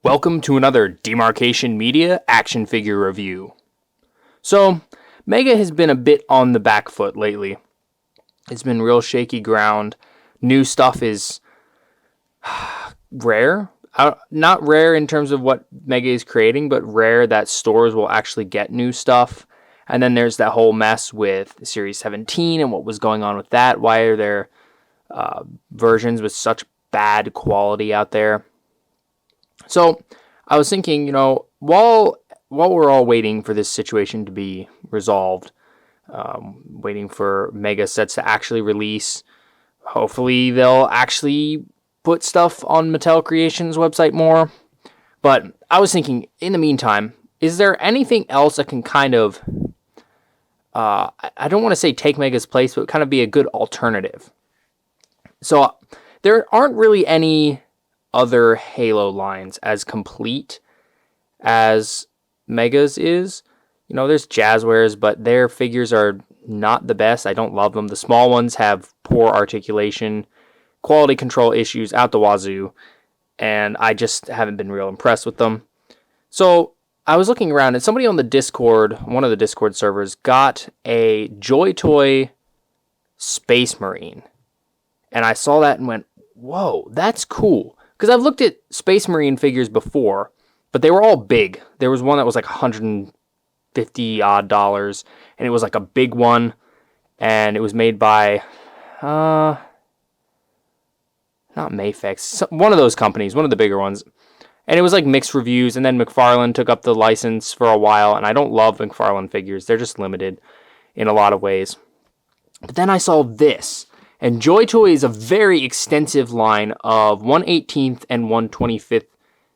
Welcome to another Demarcation Media action figure review. So, Mega has been a bit on the back foot lately. It's been real shaky ground. New stuff is rare. Not rare in terms of what Mega is creating, but rare that stores will actually get new stuff. And then there's that whole mess with Series 17 and what was going on with that. Why are there versions with such bad quality out there? So I was thinking, while we're all waiting for this situation to be resolved, waiting for Mega sets to actually release, hopefully they'll actually put stuff on Mattel Creations website more. But I was thinking, in the meantime, is there anything else that can kind of, I don't want to say take Mega's place, but kind of be a good alternative? So there aren't really any other Halo lines as complete as Mega's is. There's Jazzwares, but their figures are not the best. I don't love them. The small ones have poor articulation, quality control issues out the wazoo, and I just haven't been real impressed with them. So I was looking around, and somebody on the Discord, one of the Discord servers, got a JoyToy Space Marine. And I saw that and went, whoa, that's cool. Because I've looked at Space Marine figures before, but they were all big. There was one that was like $150 odd, and it was like a big one, and it was made by, not Mayfix, one of those companies, one of the bigger ones. And it was like mixed reviews, and then McFarlane took up the license for a while, and I don't love McFarlane figures. They're just limited in a lot of ways. But then I saw this. And JoyToy is a very extensive line of 1/18th and 1/25th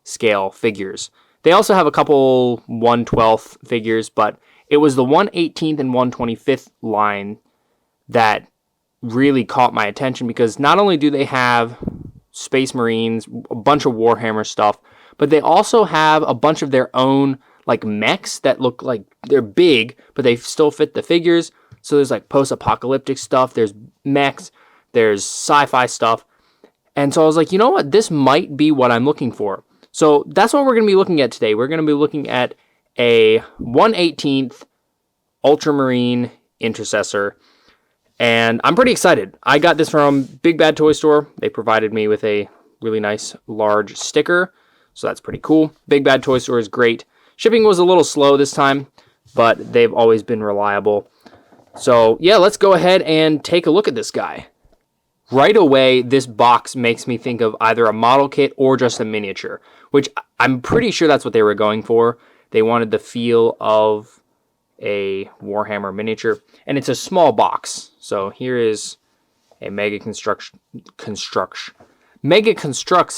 scale figures. They also have a couple 1/12th figures, but it was the 1/18th and 1/25th line that really caught my attention, because not only do they have Space Marines, a bunch of Warhammer stuff, but they also have a bunch of their own like mechs that look like they're big, but they still fit the figures. So there's like post-apocalyptic stuff, there's mechs, there's sci-fi stuff. And so I was like, you know what? This might be what I'm looking for. So that's what we're going to be looking at today. We're going to be looking at a 1/18th Ultramarine Intercessor. And I'm pretty excited. I got this from Big Bad Toy Store. They provided me with a really nice large sticker. So that's pretty cool. Big Bad Toy Store is great. Shipping was a little slow this time, but they've always been reliable. So yeah, let's go ahead and take a look at this guy. Right away, this box makes me think of either a model kit or just a miniature, which I'm pretty sure that's what they were going for. They wanted the feel of a Warhammer miniature, and it's a small box. So here is a Mega Constructs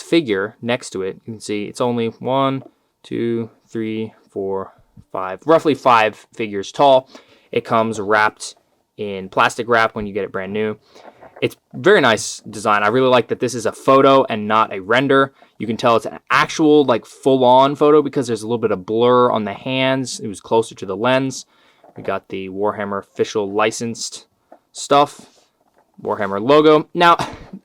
figure next to it. You can see it's only 1, 2, 3, 4, 5, roughly 5 figures tall. It comes wrapped in plastic wrap when you get it brand new. It's very nice design. I really like that this is a photo and not a render. You can tell it's an actual, like, full-on photo because there's a little bit of blur on the hands. It was closer to the lens. We got the Warhammer official licensed stuff. Warhammer logo. Now,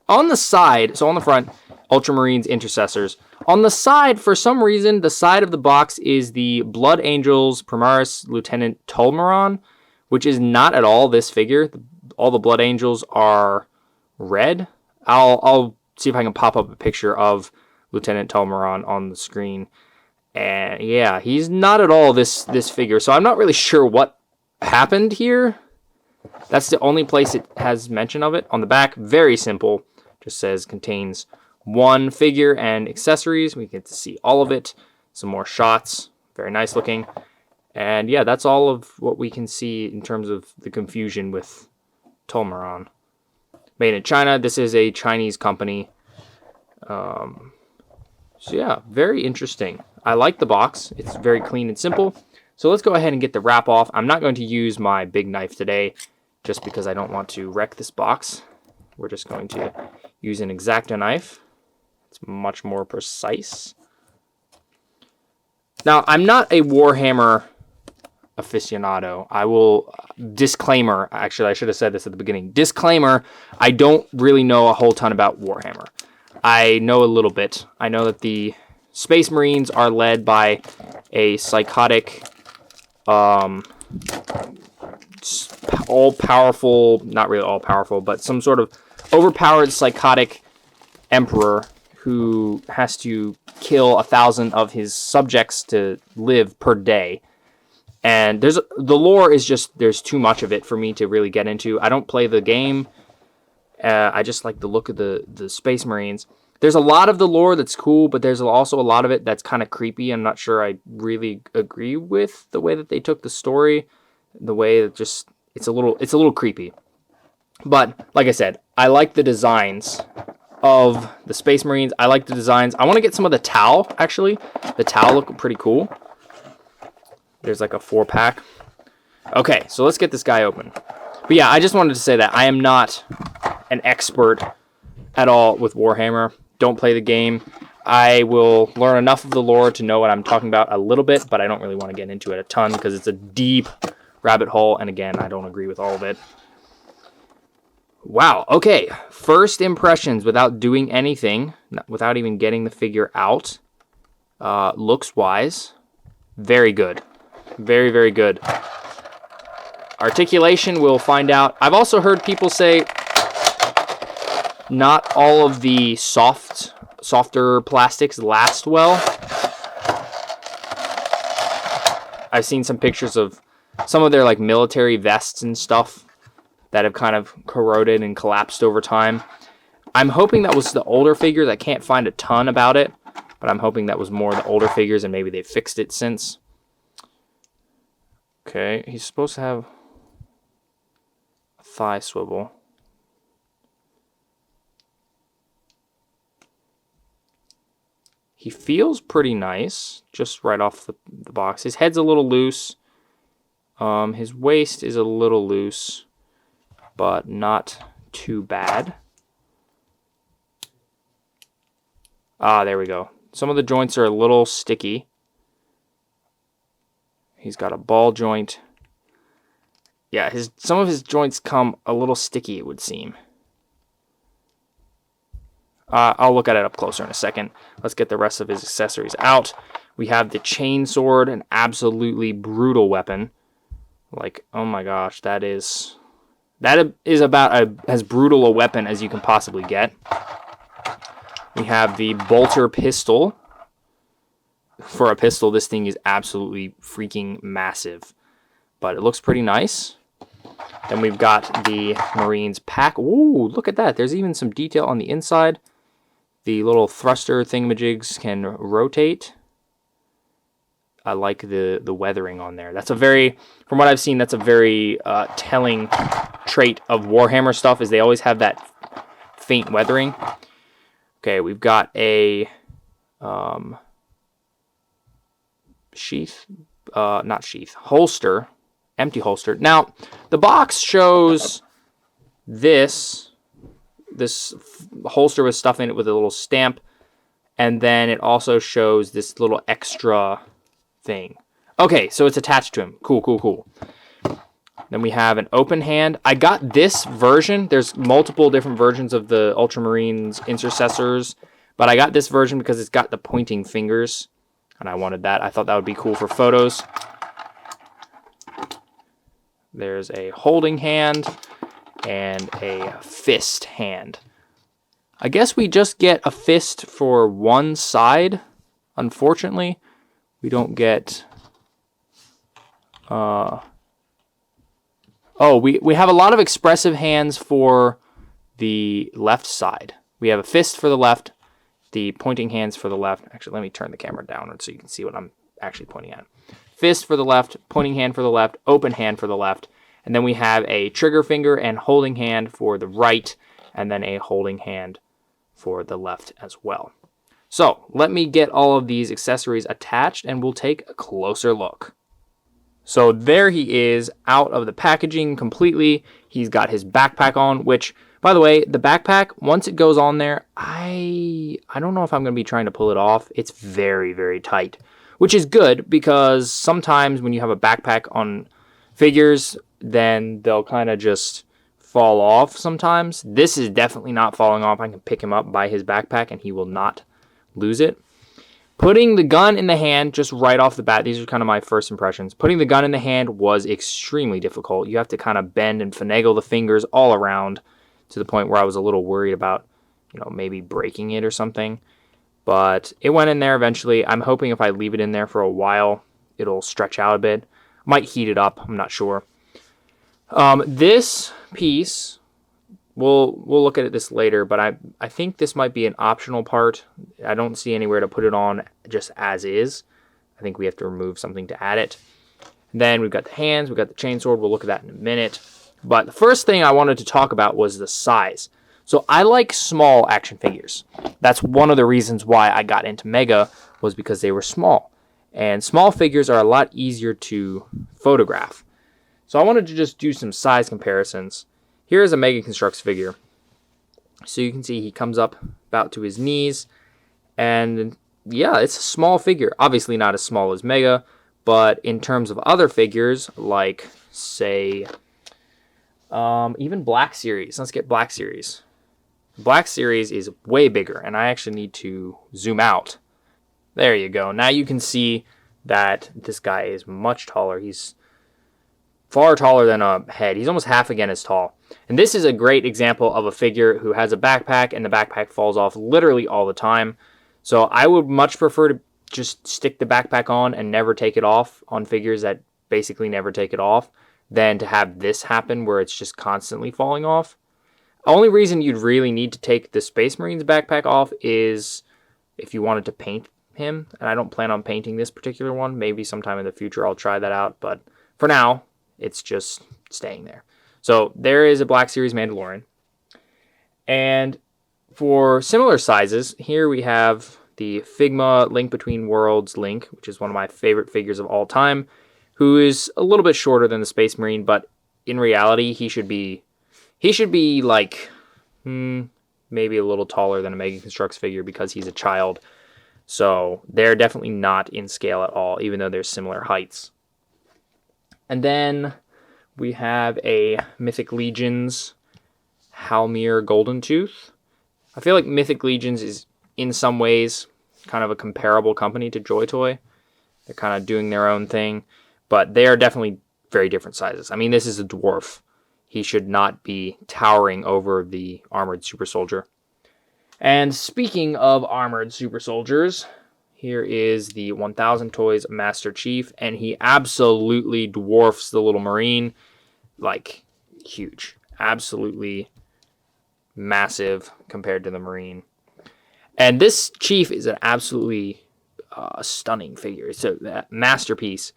on the side, so on the front, Ultramarines, Intercessors. On the side, for some reason, the side of the box is the Blood Angels Primaris Lieutenant Tolmaron, which is not at all this figure. All the Blood Angels are red. I'll see if I can pop up a picture of Lieutenant Tolmaron on the screen. And yeah, he's not at all this figure. So I'm not really sure what happened here. That's the only place it has mention of it. On the back, very simple. Just says contains one figure and accessories. We get to see all of it. Some more shots. Very nice looking. And yeah, that's all of what we can see in terms of the confusion with Tolmaron. Made in China. This is a Chinese company. So yeah, very interesting. I like the box. It's very clean and simple. So let's go ahead and get the wrap off. I'm not going to use my big knife today just because I don't want to wreck this box. We're just going to use an X-Acto knife. It's much more precise. Now, I'm not a Warhammer aficionado. I will, disclaimer, actually I should have said this at the beginning. Disclaimer, I don't really know a whole ton about Warhammer. I know a little bit. I know that the Space Marines are led by a psychotic, all-powerful, not really all-powerful, but some sort of overpowered psychotic emperor who has to kill 1,000 of his subjects to live per day. And the lore is just, there's too much of it for me to really get into. I don't play the game. I just like the look of the Space Marines. There's a lot of the lore that's cool, but there's also a lot of it that's kind of creepy. I'm not sure I really agree with the way that they took the story. The way that just, it's a little creepy. But like I said, I like the designs of the Space Marines. I like the designs. I want to get some of the Tau, actually. The Tau look pretty cool. There's like a 4-pack. Okay, so let's get this guy open. But yeah, I just wanted to say that I am not an expert at all with Warhammer. Don't play the game. I will learn enough of the lore to know what I'm talking about a little bit, but I don't really want to get into it a ton because it's a deep rabbit hole, and again, I don't agree with all of it. Wow, okay. First impressions without doing anything, without even getting the figure out. Looks-wise, very good. Very, very good. Articulation, we'll find out. I've also heard people say not all of the softer plastics last well. I've seen some pictures of some of their like military vests and stuff that have kind of corroded and collapsed over time. I'm hoping that was the older figures. I can't find a ton about it, but I'm hoping that was more the older figures and maybe they fixed it since. Okay, he's supposed to have a thigh swivel. He feels pretty nice, just right off the box. His head's a little loose. His waist is a little loose, but not too bad. Ah, there we go. Some of the joints are a little sticky. He's got a ball joint. Yeah, some of his joints come a little sticky, it would seem. I'll look at it up closer in a second. Let's get the rest of his accessories out. We have the chain sword, an absolutely brutal weapon. Like, oh my gosh, that is about as brutal a weapon as you can possibly get. We have the bolter pistol. For a pistol, this thing is absolutely freaking massive. But it looks pretty nice. Then we've got the Marines pack. Ooh, look at that. There's even some detail on the inside. The little thruster thingamajigs can rotate. I like the weathering on there. That's a very, from what I've seen, that's a very telling trait of Warhammer stuff, is they always have that faint weathering. Okay, we've got a holster, empty holster. Now, the box shows this holster with stuff in it with a little stamp, and then it also shows this little extra thing. Okay, so it's attached to him. Cool. Then we have an open hand. I got this version. There's multiple different versions of the Ultramarines Intercessors, but I got this version because it's got the pointing fingers, and I wanted that. I thought that would be cool for photos. There's a holding hand and a fist hand. I guess we just get a fist for one side. Unfortunately, we don't get... we have a lot of expressive hands for the left side. We have a fist for the left, the pointing hands for the left. Actually, let me turn the camera downward so you can see what I'm actually pointing at. Fist for the left, pointing hand for the left, open hand for the left. And then we have a trigger finger and holding hand for the right, and then a holding hand for the left as well. So let me get all of these accessories attached and we'll take a closer look. So there he is, out of the packaging completely. He's got his backpack on, which, by the way, the backpack, once it goes on there, I don't know if I'm going to be trying to pull it off. It's very, very tight, which is good because sometimes when you have a backpack on figures, then they'll kind of just fall off sometimes. This is definitely not falling off. I can pick him up by his backpack and he will not lose it. Putting the gun in the hand just right off the bat, these are kind of my first impressions. Putting the gun in the hand was extremely difficult. You have to kind of bend and finagle the fingers all around to the point where I was a little worried about, maybe breaking it or something. But it went in there eventually. I'm hoping if I leave it in there for a while, it'll stretch out a bit. Might heat it up, I'm not sure. This piece, we'll look at this later, but I think this might be an optional part. I don't see anywhere to put it on just as is. I think we have to remove something to add it. And then we've got the hands, we've got the chainsword. We'll look at that in a minute. But the first thing I wanted to talk about was the size. So I like small action figures. That's one of the reasons why I got into Mega, was because they were small. And small figures are a lot easier to photograph. So I wanted to just do some size comparisons. Here is a Mega Construx figure. So you can see he comes up about to his knees. And yeah, it's a small figure. Obviously not as small as Mega, but in terms of other figures, like, say, even Black Series. Let's get Black Series. Black Series is way bigger, and I actually need to zoom out. There you go. Now you can see that this guy is much taller. He's far taller than a head. He's almost half again as tall. And this is a great example of a figure who has a backpack, and the backpack falls off literally all the time. So I would much prefer to just stick the backpack on and never take it off on figures that basically never take it off, than to have this happen where it's just constantly falling off. The only reason you'd really need to take the Space Marine's backpack off is if you wanted to paint him. And I don't plan on painting this particular one. Maybe sometime in the future I'll try that out. But for now, it's just staying there. So there is a Black Series Mandalorian. And for similar sizes, here we have the Figma Link Between Worlds Link, which is one of my favorite figures of all time, who is a little bit shorter than the Space Marine, but in reality, he should be like, maybe a little taller than a Mega Construx figure because he's a child. So they're definitely not in scale at all, even though they're similar heights. And then we have a Mythic Legions Halmir Golden Tooth. I feel like Mythic Legions is, in some ways, kind of a comparable company to JoyToy. They're kind of doing their own thing, but they are definitely very different sizes. I mean, this is a dwarf. He should not be towering over the armored super soldier. And speaking of armored super soldiers, here is the 1000 Toys Master Chief, and he absolutely dwarfs the little Marine. Like, huge. Absolutely massive compared to the Marine. And this Chief is an absolutely stunning figure. It's a masterpiece,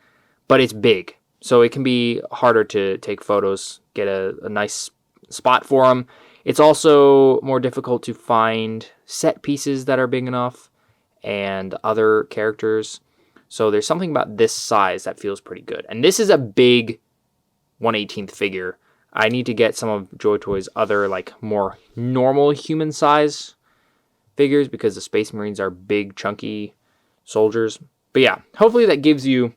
but it's big. So it can be harder to take photos, get a nice spot for him. It's also more difficult to find set pieces that are big enough and other characters. So there's something about this size that feels pretty good. And this is a big 1/18th figure. I need to get some of JoyToy's other, like, more normal human size figures because the Space Marines are big, chunky soldiers. But yeah, hopefully that gives you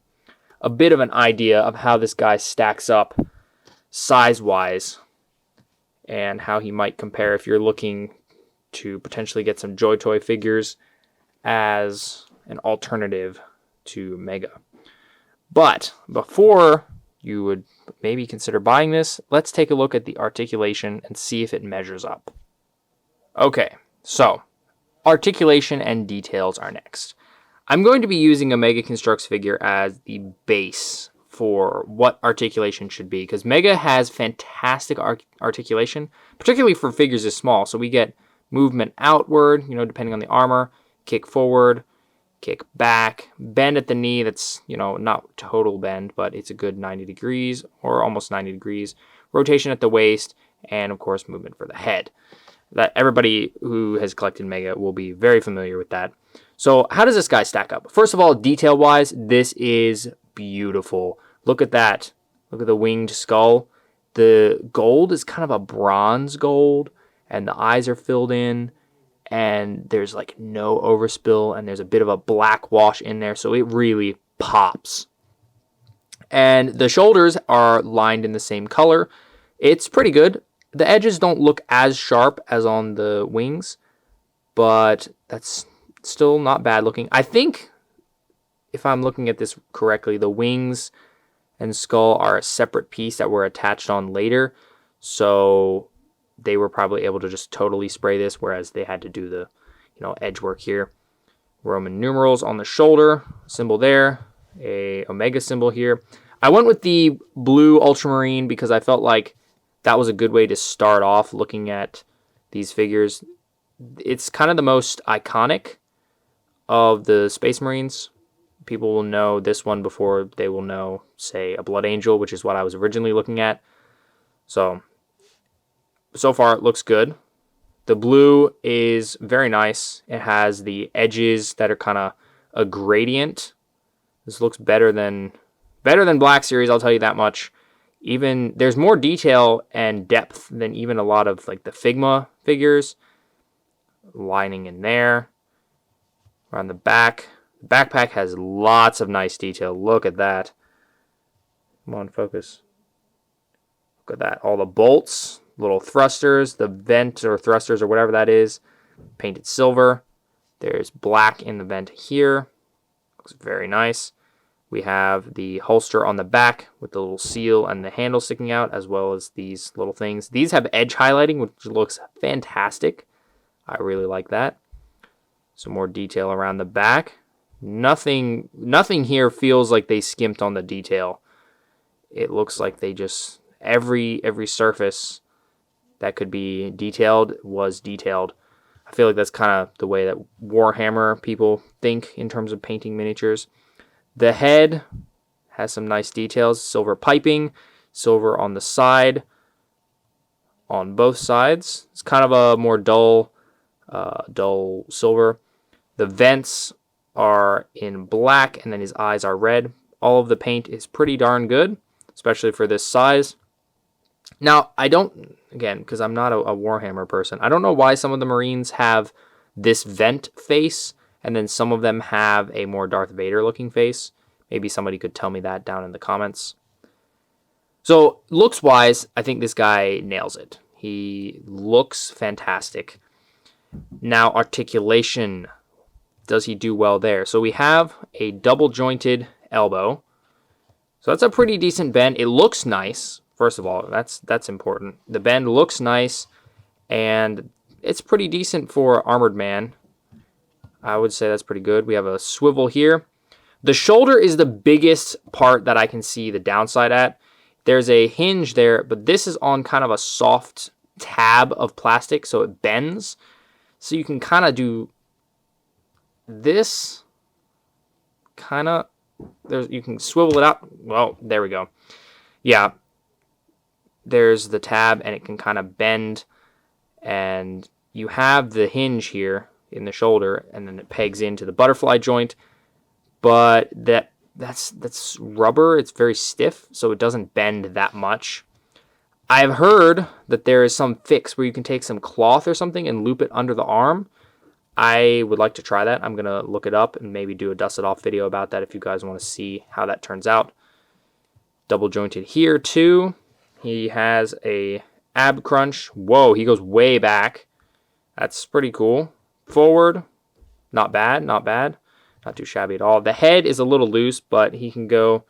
a bit of an idea of how this guy stacks up size-wise and how he might compare if you're looking to potentially get some JoyToy figures as an alternative to Mega. But before you would maybe consider buying this, let's take a look at the articulation and see if it measures up. Okay, so articulation and details are next. I'm going to be using a Mega Construx figure as the base for what articulation should be, because Mega has fantastic articulation, particularly for figures this small. So we get movement outward, depending on the armor, kick forward, kick back, bend at the knee. That's, not total bend, but it's a good 90 degrees or almost 90 degrees. Rotation at the waist, and of course movement for the head. That everybody who has collected Mega will be very familiar with that. So how does this guy stack up? First of all, detail-wise, this is beautiful. Look at that. Look at the winged skull. The gold is kind of a bronze gold, and the eyes are filled in, and there's like no overspill, and there's a bit of a black wash in there, so it really pops. And the shoulders are lined in the same color. It's pretty good. The edges don't look as sharp as on the wings, but that's still not bad looking. I think, if I'm looking at this correctly, the wings and skull are a separate piece that were attached on later. So they were probably able to just totally spray this, whereas they had to do the, edge work here. Roman numerals on the shoulder, symbol there, a Omega symbol here. I went with the blue ultramarine because I felt like that was a good way to start off looking at these figures. It's kind of the most iconic of the Space Marines. People will know this one before they will know, say, a Blood Angel, which is what I was originally looking at. So far it looks good. The blue is very nice. It has the edges that are kind of a gradient. This looks better than Black Series, I'll tell you that much. Even there's more detail and depth than even a lot of like the Figma figures. Lining in there. Around the back. The backpack has lots of nice detail. Look at that. Come on, focus. Look at that. All the bolts. Little thrusters, the vent or thrusters or whatever that is, painted silver. There's black in the vent here. Looks very nice. We have the holster on the back with the little seal and the handle sticking out, as well as these little things. These have edge highlighting, which looks fantastic. I really like that. Some more detail around the back. Nothing here feels like they skimped on the detail. It looks like they just every surface that could be detailed was detailed. I feel like that's kind of the way that Warhammer people think in terms of painting miniatures. The head has some nice details. Silver piping, silver on the side, on both sides. It's kind of a more dull silver. The vents are in black, and then his eyes are red. All of the paint is pretty darn good, especially for this size. Now, I don't, again, because I'm not a Warhammer person, I don't know why some of the Marines have this vent face, and then some of them have a more Darth Vader looking face. Maybe somebody could tell me that down in the comments. So, looks-wise, I think this guy nails it. He looks fantastic. Now, articulation. Does he do well there? So we have a double-jointed elbow. So that's a pretty decent bend. It looks nice. First of all, that's important. The bend looks nice, and it's pretty decent for Armored Man. I would say that's pretty good. We have a swivel here. The shoulder is the biggest part that I can see the downside at. There's a hinge there, but this is on kind of a soft tab of plastic, so it bends. So you can kind of do this, kind of, you can swivel it up. Well, there we go. Yeah. There's the tab, and it can kind of bend, and you have the hinge here in the shoulder, and then it pegs into the butterfly joint, but that's rubber. It's very stiff, so it doesn't bend that much. I've heard that there is some fix where you can take some cloth or something and loop it under the arm. I would like to try that. I'm going to look it up and maybe do a dusted off video about that if you guys want to see how that turns out. Double jointed here too. He has a ab crunch. Whoa, he goes way back. That's pretty cool. Forward, not bad, not bad. Not too shabby at all. The head is a little loose, but he can go,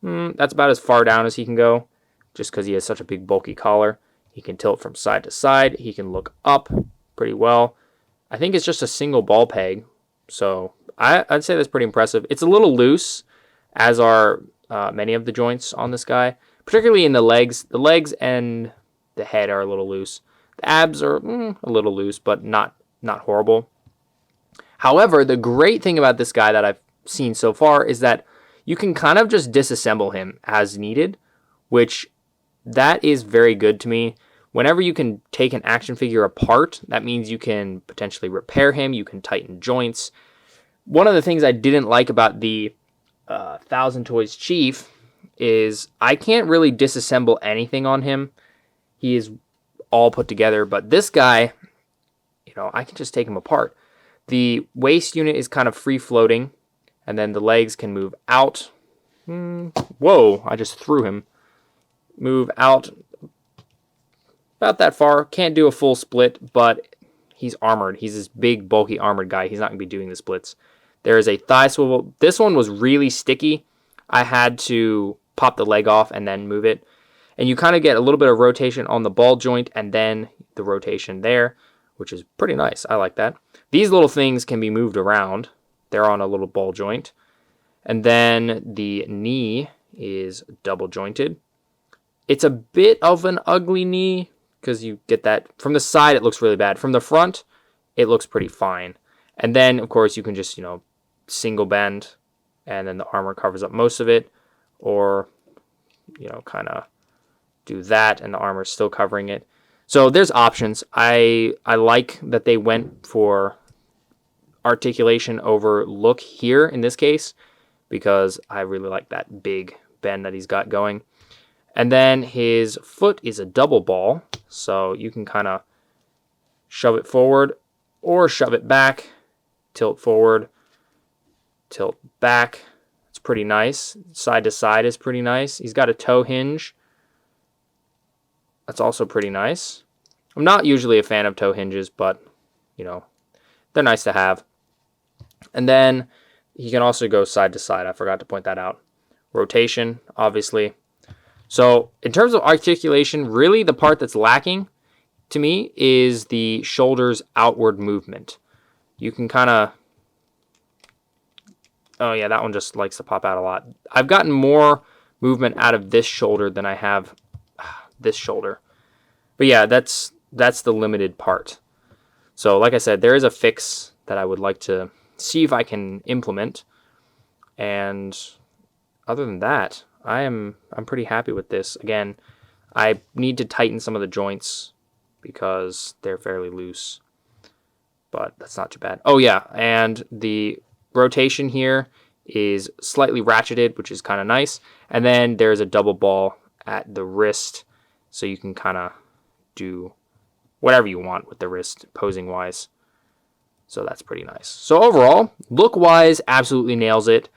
that's about as far down as he can go, just because he has such a big bulky collar. He can tilt from side to side. He can look up pretty well. I think it's just a single ball peg, so I'd say that's pretty impressive. It's a little loose, as are many of the joints on this guy. Particularly in the legs. The legs and the head are a little loose. The abs are a little loose, but not horrible. However, the great thing about this guy that I've seen so far is that you can kind of just disassemble him as needed, which that is very good to me. Whenever you can take an action figure apart, that means you can potentially repair him, you can tighten joints. One of the things I didn't like about the 1000 Toys Chief is I can't really disassemble anything on him. He is all put together, but this guy, I can just take him apart. The waist unit is kind of free floating, and then the legs can move out. Whoa, I just threw him. Move out about that far. Can't do a full split, but he's armored. He's this big, bulky, armored guy. He's not going to be doing the splits. There is a thigh swivel. This one was really sticky. I had to pop the leg off and then move it. And you kind of get a little bit of rotation on the ball joint and then the rotation there, which is pretty nice. I like that. These little things can be moved around. They're on a little ball joint. And then the knee is double jointed. It's a bit of an ugly knee because you get that. From the side, it looks really bad. From the front, it looks pretty fine. And then, of course, you can just, single bend and then the armor covers up most of it. Or, kind of do that and the armor is still covering it. So there's options. I like that they went for articulation over look here in this case because I really like that big bend that he's got going. And then his foot is a double ball, so you can kind of shove it forward or shove it back, tilt forward, tilt back. It's pretty nice. Side to side is pretty nice. He's got a toe hinge. That's also pretty nice. I'm not usually a fan of toe hinges, but, they're nice to have. And then he can also go side to side. I forgot to point that out. Rotation, obviously. So in terms of articulation, really the part that's lacking to me is the shoulder's outward movement. You can kind of... Oh, yeah, that one just likes to pop out a lot. I've gotten more movement out of this shoulder than I have this shoulder. But yeah, that's the limited part. So like I said, there is a fix that I would like to see if I can implement. And other than that, I'm pretty happy with this. Again, I need to tighten some of the joints because they're fairly loose. But that's not too bad. Oh yeah, and the rotation here is slightly ratcheted, which is kind of nice. And then there's a double ball at the wrist, so you can kind of do whatever you want with the wrist, posing-wise. So that's pretty nice. So overall, look-wise, absolutely nails it.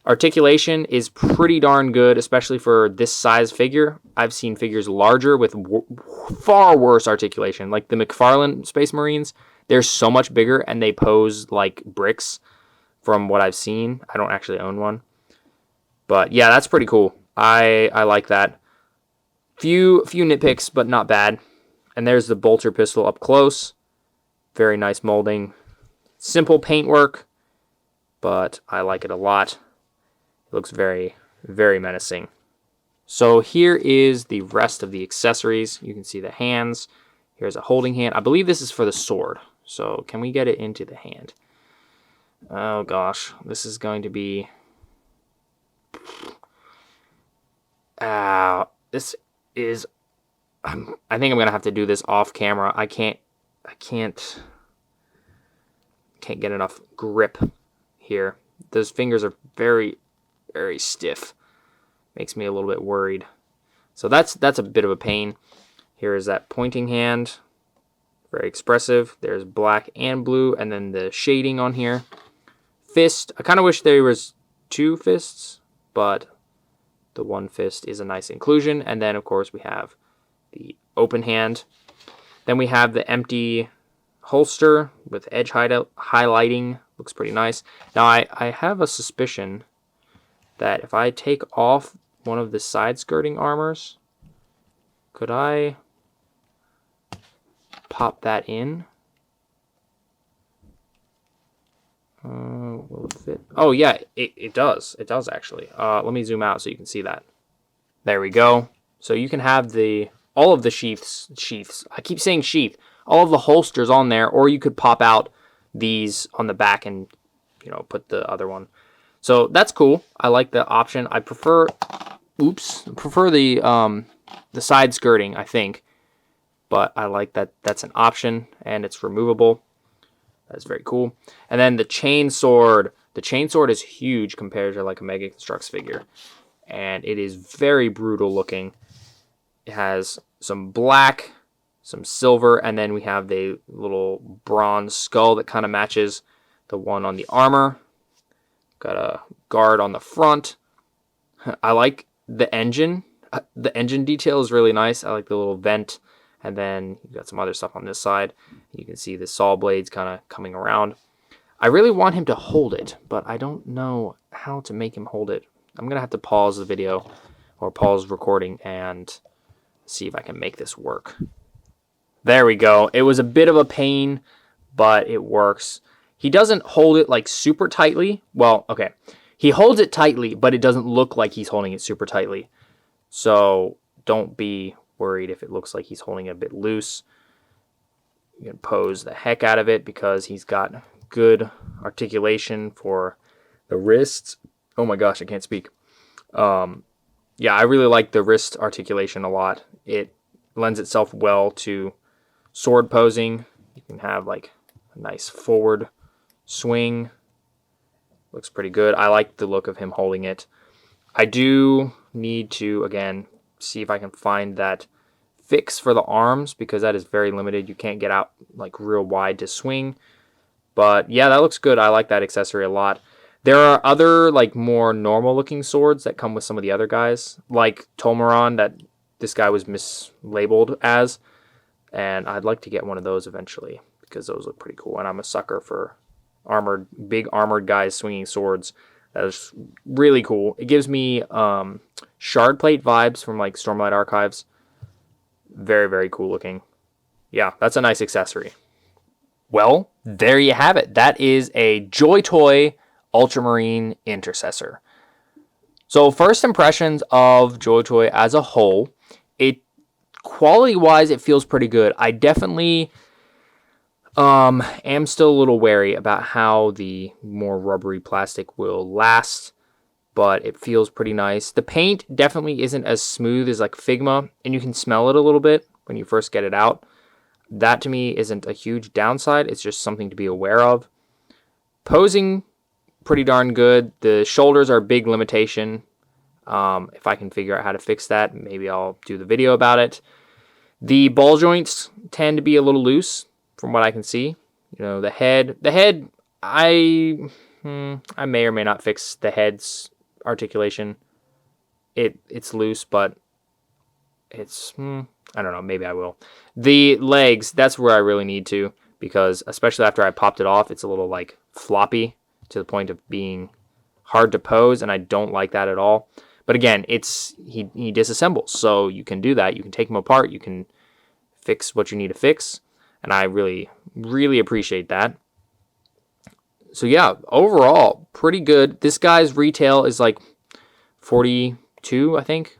Articulation is pretty darn good, especially for this size figure. I've seen figures larger with far worse articulation. Like the McFarlane Space Marines, they're so much bigger, and they pose like bricks from what I've seen. I don't actually own one. But yeah, that's pretty cool. I like that. Few nitpicks, but not bad. And there's the bolter pistol up close. Very nice molding. Simple paintwork, but I like it a lot. It looks very, very menacing. So here is the rest of the accessories. You can see the hands. Here's a holding hand. I believe this is for the sword. So can we get it into the hand? Oh gosh, this is going to be... this is... I think I'm gonna have to do this off camera. I can't get enough grip here. Those fingers are very, very stiff. Makes me a little bit worried. So that's a bit of a pain. Here is that pointing hand. Very expressive. There's black and blue, and then the shading on here. Fist. I kind of wish there was two fists, but the one fist is a nice inclusion. And then, of course, we have the open hand. Then we have the empty holster with edge highlighting. Looks pretty nice. Now, I have a suspicion that if I take off one of the side skirting armors, could I pop that in? Will it fit? Oh, yeah, it does. It does, actually. Let me zoom out so you can see that. There we go. So you can have all of the sheaths. I keep saying sheath. All of the holsters on there, or you could pop out these on the back and, put the other one. So that's cool. I like the option. I prefer the side skirting, I think. But I like that that's an option and it's removable. That's very cool. And then the chain sword. The chain sword is huge compared to like a Mega Construx figure. And it is very brutal looking. It has some black, some silver, and then we have the little bronze skull that kind of matches the one on the armor. Got a guard on the front. I like the engine. The engine detail is really nice. I like the little vent And then you've got some other stuff on this side. You can see the saw blades kind of coming around. I really want him to hold it, but I don't know how to make him hold it. I'm going to have to pause the video or pause recording and see if I can make this work. There we go. It was a bit of a pain, but it works. He doesn't hold it like super tightly. Well, okay. He holds it tightly, but it doesn't look like he's holding it super tightly. So don't be worried if it looks like he's holding it a bit loose. You can pose the heck out of it because he's got good articulation for the wrists. Oh my gosh, I can't speak. Yeah, I really like the wrist articulation a lot. It lends itself well to sword posing. You can have like a nice forward swing. Looks pretty good. I like the look of him holding it. I do need to, again, see if I can find that fix for the arms because that is very limited. You can't get out like real wide to swing. But yeah, that looks good. I like that accessory a lot. There are other like more normal looking swords that come with some of the other guys, like Tolmaron that this guy was mislabeled as. And I'd like to get one of those eventually because those look pretty cool. And I'm a sucker for big armored guys swinging swords. That is really cool. It gives me shard plate vibes from like Stormlight Archives. Very, very cool looking. Yeah, that's a nice accessory. Well, there you have it. That is a JoyToy Ultramarine Intercessor. So first impressions of JoyToy as a whole, quality-wise, it feels pretty good. I definitely am still a little wary about how the more rubbery plastic will last, but it feels pretty nice. The paint definitely isn't as smooth as like Figma, and you can smell it a little bit when you first get it out. That to me isn't a huge downside. It's just something to be aware of. Posing, pretty darn good. The shoulders are a big limitation. If I can figure out how to fix that, maybe I'll do the video about it. The ball joints tend to be a little loose from what I can see. You know, the head, I may or may not fix the head's articulation. It's loose, but it's, I don't know, maybe I will. The legs, that's where I really need to, because especially after I popped it off, it's a little like floppy to the point of being hard to pose, and I don't like that at all. But again, he disassembles, so you can do that. You can take him apart, you can fix what you need to fix, and I really, really appreciate that. So yeah, overall, pretty good. This guy's retail is like $42, I think.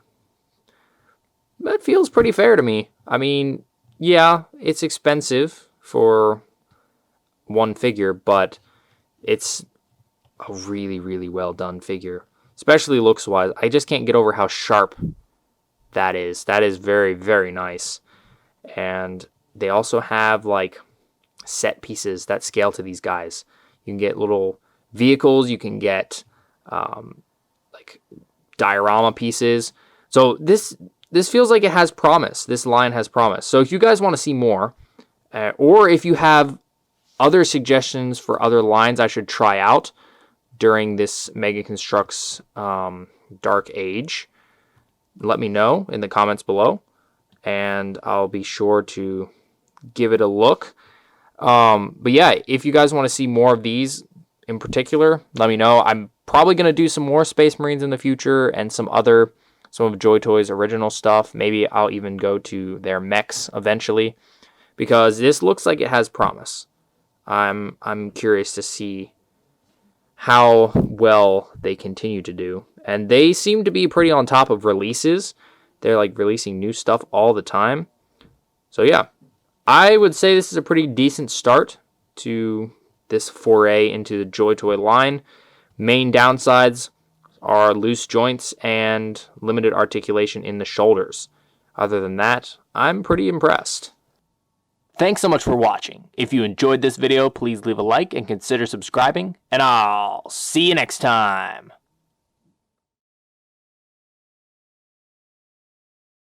That feels pretty fair to me. I mean, yeah, it's expensive for one figure, but it's a really, really well done figure, especially looks-wise. I just can't get over how sharp that is. That is very, very nice. And they also have like set pieces that scale to these guys. You can get little vehicles. You can get like diorama pieces. So this feels like it has promise. This line has promise. So if you guys want to see more, or if you have other suggestions for other lines I should try out during this Mega Construx Dark Age, let me know in the comments below, and I'll be sure to give it a look. But yeah, if you guys want to see more of these in particular, let me know. I'm probably going to do some more Space Marines in the future and some of JoyToy's original stuff. Maybe I'll even go to their mechs eventually, because this looks like it has promise. I'm curious to see how well they continue to do. And they seem to be pretty on top of releases. They're like releasing new stuff all the time. So yeah, I would say this is a pretty decent start to this foray into the JoyToy line. Main downsides are loose joints and limited articulation in the shoulders. Other than that, I'm pretty impressed. Thanks so much for watching. If you enjoyed this video, please leave a like and consider subscribing, and I'll see you next time.